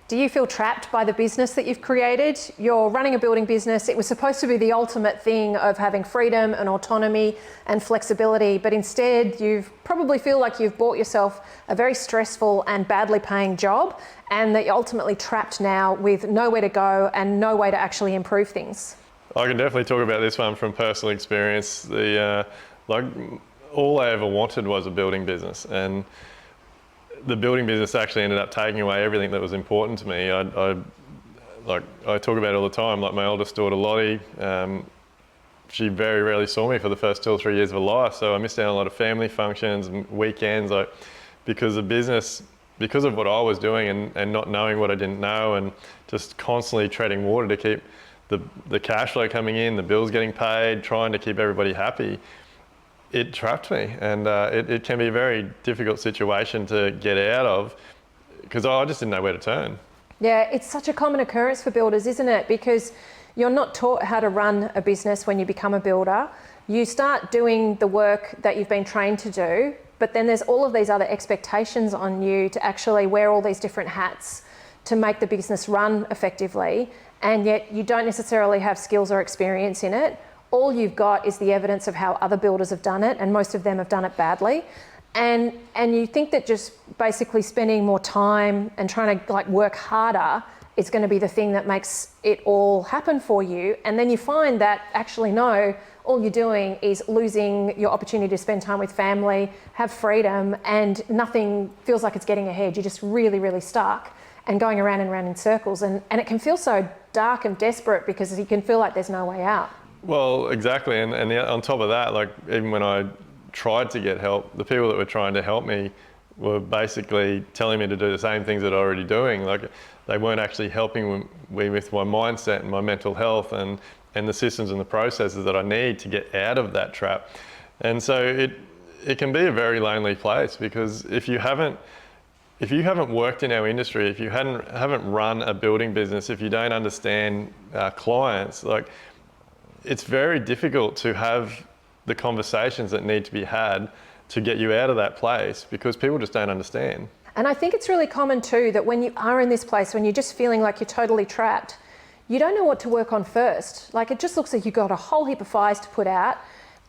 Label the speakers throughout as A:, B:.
A: Do you feel trapped by the business that you've created? You're running a building business. It was supposed to be the ultimate thing of having freedom and autonomy and flexibility, but instead you probably feel like you've bought yourself a very stressful and badly paying job, and that you're ultimately trapped now with nowhere to go and no way to actually improve things.
B: I can definitely talk about this one from personal experience. All I ever wanted was a building business, and the building business actually ended up taking away everything that was important to me. I talk about it all the time. Like my oldest daughter Lottie, she very rarely saw me for the first 2 or 3 years of her life, so I missed out on a lot of family functions and weekends, because of what I was doing and not knowing what I didn't know, and just constantly treading water to keep the cash flow coming in, the bills getting paid, trying to keep everybody happy. It trapped me, and it can be a very difficult situation to get out of, because I just didn't know where to turn.
A: Yeah, it's such a common occurrence for builders, isn't it? Because you're not taught how to run a business when you become a builder. You start doing the work that you've been trained to do, but then there's all of these other expectations on you to actually wear all these different hats to make the business run effectively, and yet you don't necessarily have skills or experience in it. All you've got is the evidence of how other builders have done it, and most of them have done it badly. And you think that just basically spending more time and trying to work harder is going to be the thing that makes it all happen for you. And then you find that actually no, all you're doing is losing your opportunity to spend time with family, have freedom, and nothing feels like it's getting ahead. You're just really, really stuck and going around and around in circles. And it can feel so dark and desperate because you can feel like there's no way out.
B: Well, exactly, and on top of that, even when I tried to get help, the people that were trying to help me were basically telling me to do the same things that I'm already doing. They weren't actually helping me with my mindset and my mental health and the systems and the processes that I need to get out of that trap. And so it can be a very lonely place, because if you haven't worked in our industry, if you haven't run a building business, if you don't understand our clients, it's very difficult to have the conversations that need to be had to get you out of that place, because people just don't understand.
A: And I think it's really common too that when you are in this place, when you're just feeling like you're totally trapped, you don't know what to work on first. It just looks like you've got a whole heap of fires to put out,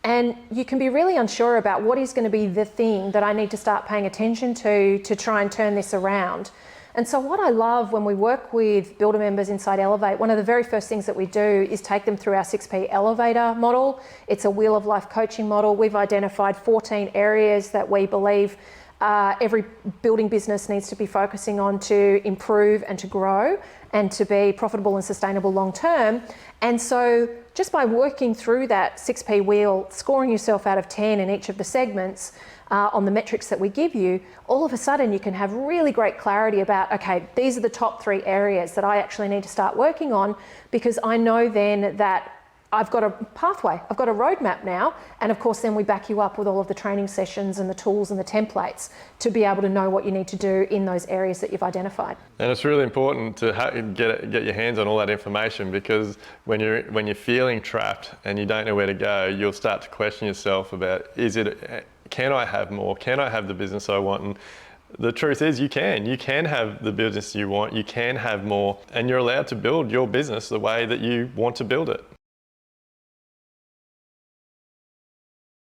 A: and you can be really unsure about what is going to be the thing that I need to start paying attention to try and turn this around. And so what I love when we work with builder members inside Elevate, one of the very first things that we do is take them through our 6P elevator model. It's a wheel of life coaching model. We've identified 14 areas that we believe every building business needs to be focusing on to improve and to grow and to be profitable and sustainable long term. And so just by working through that 6P wheel, scoring yourself out of 10 in each of the segments, on the metrics that we give you, all of a sudden you can have really great clarity about, okay, these are the top 3 areas that I actually need to start working on, because I know then that I've got a pathway, I've got a roadmap now, and of course then we back you up with all of the training sessions and the tools and the templates to be able to know what you need to do in those areas that you've identified.
B: And it's really important to get your hands on all that information, because when you're feeling trapped and you don't know where to go, you'll start to question yourself about, can I have more? Can I have the business I want? And the truth is you can have the business you want, you can have more, and you're allowed to build your business the way that you want to build it.